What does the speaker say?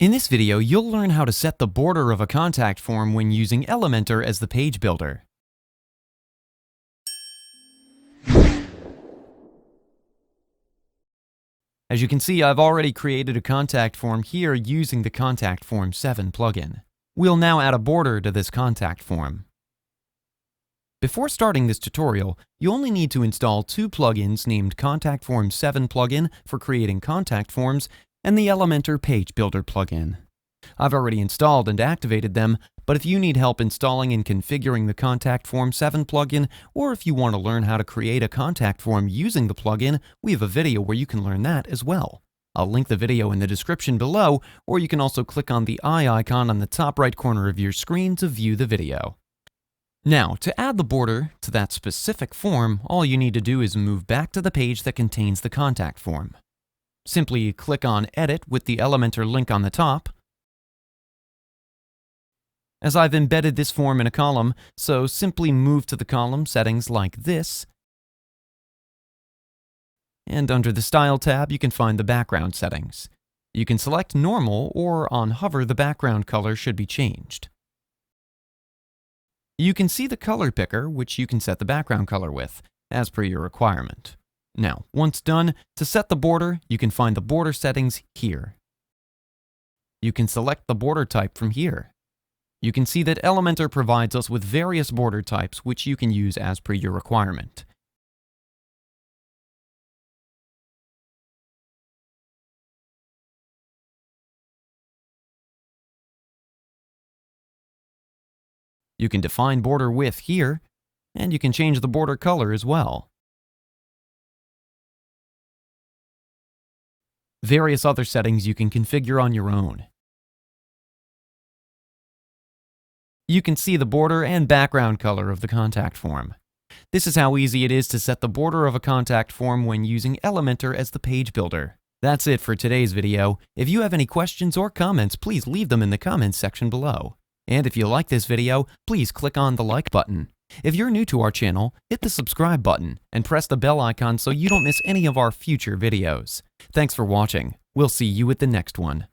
In this video, you'll learn how to set the border of a contact form when using Elementor as the page builder. As you can see, I've already created a contact form here using the Contact Form 7 plugin. We'll now add a border to this contact form. Before starting this tutorial, you only need to install two plugins named Contact Form 7 plugin for creating contact forms and the Elementor Page Builder plugin. I've already installed and activated them, but if you need help installing and configuring the Contact Form 7 plugin, or if you want to learn how to create a contact form using the plugin, we have a video where you can learn that as well. I'll link the video in the description below, or you can also click on the eye icon on the top right corner of your screen to view the video. Now, to add the border to that specific form, all you need to do is move back to the page that contains the contact form. Simply click on Edit with the Elementor link on the top. As I've embedded this form in a column, so simply move to the column settings like this. And under the Style tab, you can find the background settings. You can select Normal, or on hover, the background color should be changed. You can see the color picker, which you can set the background color with, as per your requirement. Now, once done, to set the border, you can find the border settings here. You can select the border type from here. You can see that Elementor provides us with various border types which you can use as per your requirement. You can define border width here, and you can change the border color as well. Various other settings you can configure on your own. You can see the border and background color of the contact form. This is how easy it is to set the border of a contact form when using Elementor as the page builder. That's it for today's video. If you have any questions or comments, please leave them in the comments section below. And if you like this video, please click on the like button. If you're new to our channel, hit the subscribe button and press the bell icon so you don't miss any of our future videos. Thanks for watching. We'll see you at the next one.